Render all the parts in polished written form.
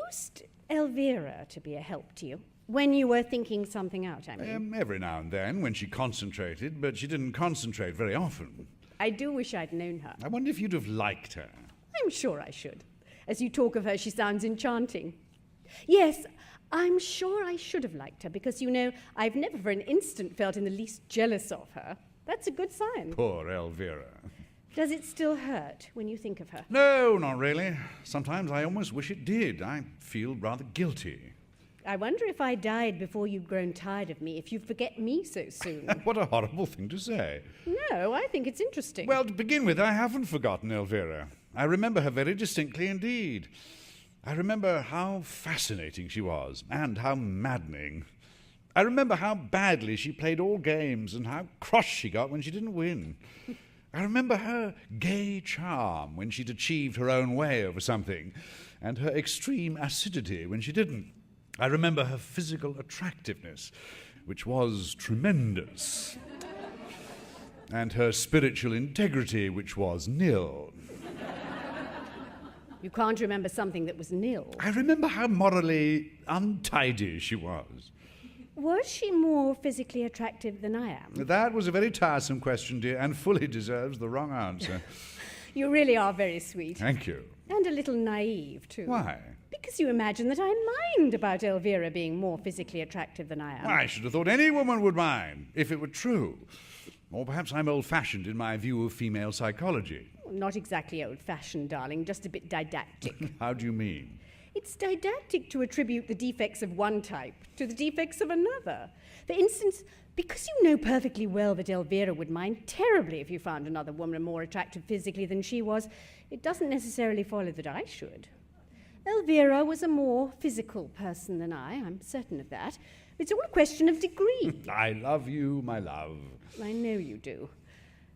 used Elvira to be a help to you? When you were thinking something out, I mean. Every now and then, when she concentrated, but she didn't concentrate very often. I do wish I'd known her. I wonder if you'd have liked her. I'm sure I should. As you talk of her, she sounds enchanting. Yes, I'm sure I should have liked her, because, you know, I've never for an instant felt in the least jealous of her. That's a good sign. Poor Elvira. Does it still hurt when you think of her? No, not really. Sometimes I almost wish it did. I feel rather guilty. I wonder if I died before you'd grown tired of me, if you'd forget me so soon. What a horrible thing to say. No, I think it's interesting. Well, to begin with, I haven't forgotten Elvira. I remember her very distinctly indeed. I remember how fascinating she was, and how maddening. I remember how badly she played all games, and how cross she got when she didn't win. I remember her gay charm when she'd achieved her own way over something, and her extreme acidity when she didn't. I remember her physical attractiveness, which was tremendous, and her spiritual integrity, which was nil. You can't remember something that was nil. I remember how morally untidy she was. Was she more physically attractive than I am? That was a very tiresome question, dear, and fully deserves the wrong answer. You really are very sweet. Thank you. And a little naive, too. Why? Because you imagine that I mind about Elvira being more physically attractive than I am. I should have thought any woman would mind, if it were true. Or perhaps I'm old-fashioned in my view of female psychology. Not exactly old-fashioned, darling, just a bit didactic. How do you mean? It's didactic to attribute the defects of one type to the defects of another. For instance, because you know perfectly well that Elvira would mind terribly if you found another woman more attractive physically than she was, it doesn't necessarily follow that I should. Elvira was a more physical person than I'm certain of that. It's all a question of degree. I love you, my love. I know you do.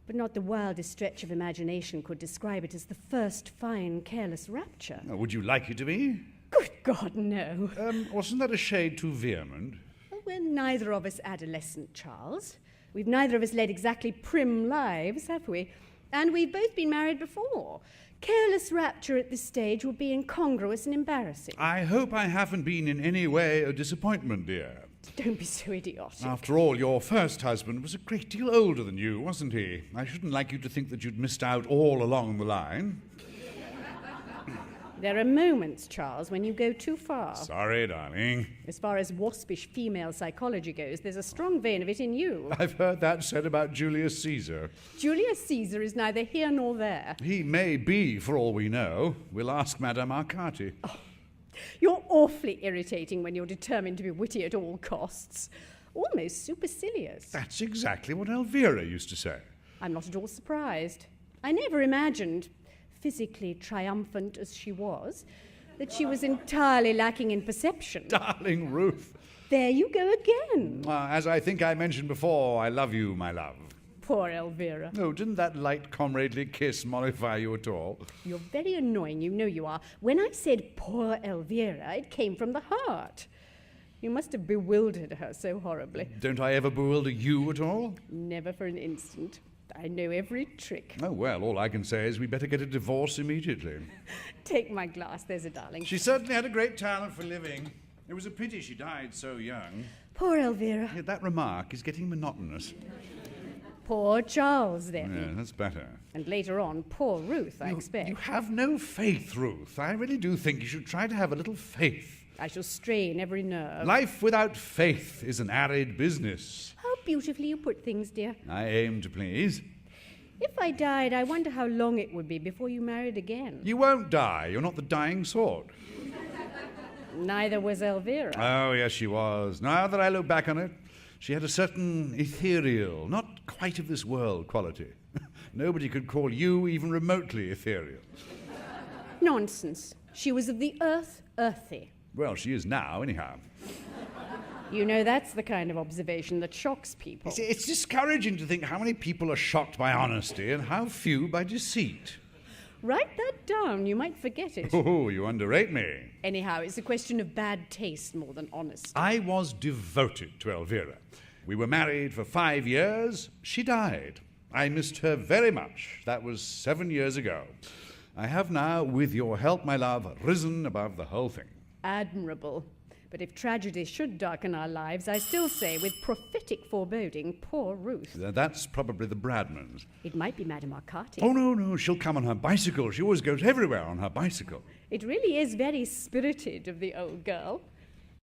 But not the wildest stretch of imagination could describe it as the first fine, careless rapture. Would you like it to be? Good God, no. Wasn't that a shade too vehement? Well, we're neither of us adolescent, Charles. We've neither of us led exactly prim lives, have we? And we've both been married before. Careless rapture at this stage would be incongruous and embarrassing. I hope I haven't been in any way a disappointment, dear. Don't be so idiotic. After all, your first husband was a great deal older than you, wasn't he? I shouldn't like you to think that you'd missed out all along the line. There are moments, Charles, when you go too far. Sorry, darling. As far as waspish female psychology goes, there's a strong vein of it in you. I've heard that said about Julius Caesar. Julius Caesar is neither here nor there. He may be, for all we know. We'll ask Madame Arcati. Oh, you're awfully irritating when you're determined to be witty at all costs. Almost supercilious. That's exactly what Elvira used to say. I'm not at all surprised. I never imagined, physically triumphant as she was, that she was entirely lacking in perception. Darling Ruth. There you go again. As I think I mentioned before, I love you, my love. Poor Elvira. Oh, didn't that light comradely kiss mollify you at all? You're very annoying, you know you are. When I said poor Elvira, it came from the heart. You must have bewildered her so horribly. Don't I ever bewilder you at all? Never for an instant. I know every trick. Oh, well, all I can say is we better get a divorce immediately. Take my glass, there's a darling. She certainly had a great talent for living. It was a pity she died so young. Poor Elvira. Yeah, that remark is getting monotonous. Poor Charles, then. Yeah, that's better. And later on, poor Ruth, I expect. You have no faith, Ruth. I really do think you should try to have a little faith. I shall strain every nerve. Life without faith is an arid business. How beautifully you put things, dear. I aim to please. If I died, I wonder how long it would be before you married again. You won't die. You're not the dying sort. Neither was Elvira. Oh, yes, she was. Now that I look back on it, she had a certain ethereal, not quite of this world quality. Nobody could call you even remotely ethereal. Nonsense. She was of the earth, earthy. Well, she is now, anyhow. You know, that's the kind of observation that shocks people. It's discouraging to think how many people are shocked by honesty and how few by deceit. Write that down. You might forget it. Oh, you underrate me. Anyhow, it's a question of bad taste more than honesty. I was devoted to Elvira. We were married for 5 years. She died. I missed her very much. That was 7 years ago. I have now, with your help, my love, risen above the whole thing. admirable. But if tragedy should darken our lives, I still say, with prophetic foreboding, poor Ruth. That's probably the Bradmans. It might be Madame Arcati. Oh, no, she'll come on her bicycle. She always goes everywhere on her bicycle. It really is very spirited of the old girl.